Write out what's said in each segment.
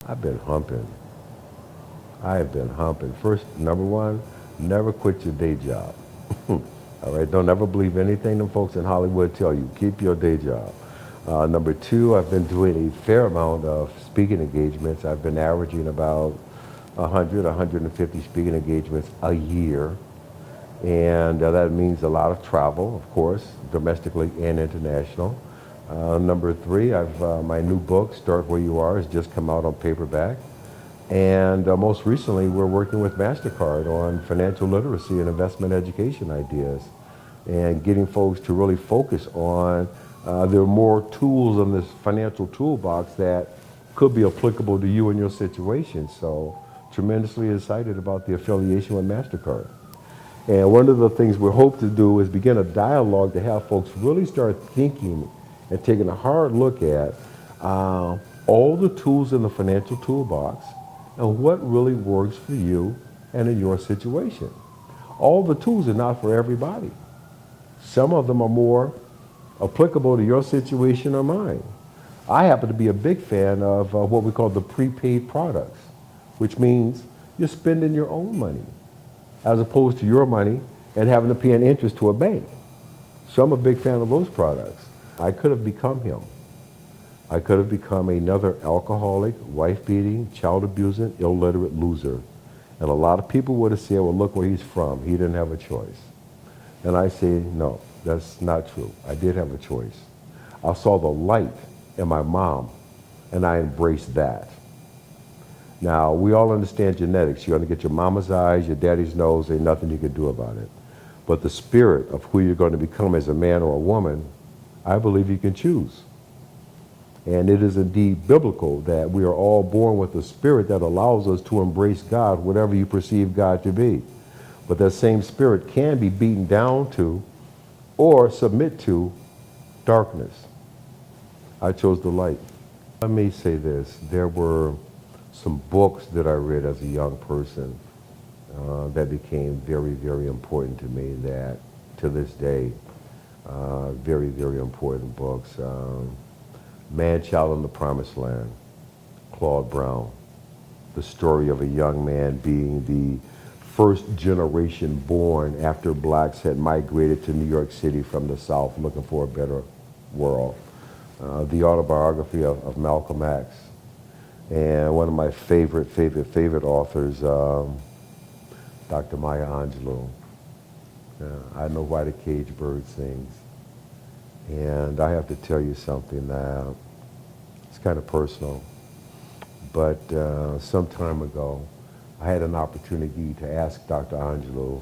I've been humping. I have been humping. First, number one, never quit your day job. All right, don't ever believe anything them folks in Hollywood tell you. Keep your day job. Number two, I've been doing a fair amount of speaking engagements. I've been averaging about 100, 150 speaking engagements a year. And that means a lot of travel, of course, domestically and international. Number three, my new book, Start Where You Are, has just come out on paperback. And most recently, we're working with MasterCard on financial literacy and investment education ideas and getting folks to really focus on there are more tools in this financial toolbox that could be applicable to you and your situation. So tremendously excited about the affiliation with MasterCard. And one of the things we hope to do is begin a dialogue to have folks really start thinking and taking a hard look at all the tools in the financial toolbox and what really works for you and in your situation. All the tools are not for everybody. Some of them are more applicable to your situation or mine. I happen to be a big fan of what we call the prepaid products, which means you're spending your own money as opposed to your money and having to pay an interest to a bank. So I'm a big fan of those products. I could have become him. I could have become another alcoholic, wife-beating, child-abusing, illiterate loser. And a lot of people would have said, well, look where he's from. He didn't have a choice. And I say, no, that's not true. I did have a choice. I saw the light in my mom, and I embraced that. Now, we all understand genetics. You're going to get your mama's eyes, your daddy's nose. Ain't nothing you can do about it. But the spirit of who you're going to become as a man or a woman, I believe you can choose. And it is indeed biblical that we are all born with a spirit that allows us to embrace God, whatever you perceive God to be. But that same spirit can be beaten down to or submit to darkness. I chose the light. Let me say this. There were some books that I read as a young person that became very, very important to me that to this day, very, very important books. Man, Child in the Promised Land, Claude Brown. The story of a young man being the first generation born after blacks had migrated to New York City from the South looking for a better world. The autobiography of Malcolm X. And one of my favorite authors, Dr. Maya Angelou. I Know Why the Caged Bird Sings. And I have to tell you something now. It's kind of personal. But some time ago, I had an opportunity to ask Dr. Angelou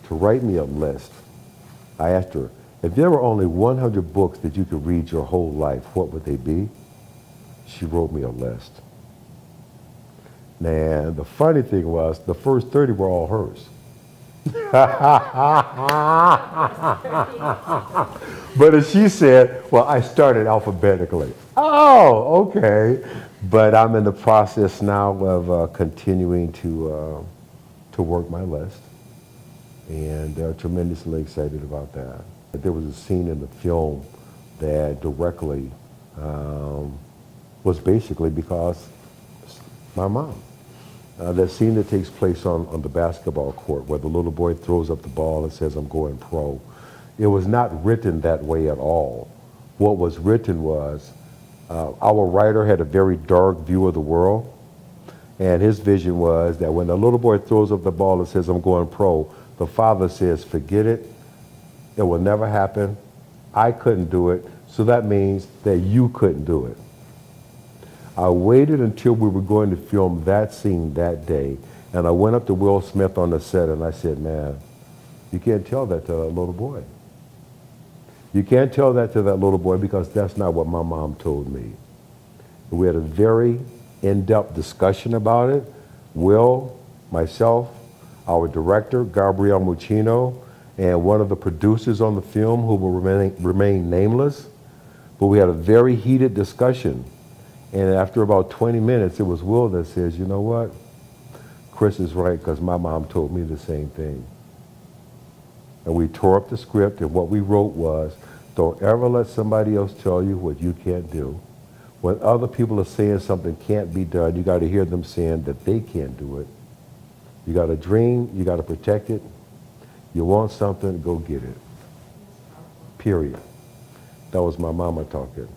to write me a list. I asked her, if there were only 100 books that you could read your whole life, what would they be? She wrote me a list. And the funny thing was, the first 30 were all hers. But as she said, well, I started alphabetically. Oh, okay. But I'm in the process now of continuing to work my list, and tremendously excited about that. There was a scene in the film that directly was basically because my mom. That scene that takes place on the basketball court where the little boy throws up the ball and says, I'm going pro. It was not written that way at all. What was written was, our writer had a very dark view of the world, and his vision was that when the little boy throws up the ball and says, I'm going pro, the father says, forget it, it will never happen, I couldn't do it, so that means that you couldn't do it. I waited until we were going to film that scene that day, and I went up to Will Smith on the set and I said, man, you can't tell that to that little boy. You can't tell that to that little boy because that's not what my mom told me. We had a very in-depth discussion about it. Will, myself, our director, Gabrielle Muccino, and one of the producers on the film who will remain nameless. But we had a very heated discussion. And after about 20 minutes, it was Will that says, you know what? Chris is right because my mom told me the same thing. And we tore up the script, and what we wrote was, don't ever let somebody else tell you what you can't do. When other people are saying something can't be done, you got to hear them saying that they can't do it. You got a dream, you got to protect it. You want something, go get it. Period. That was my mama talking.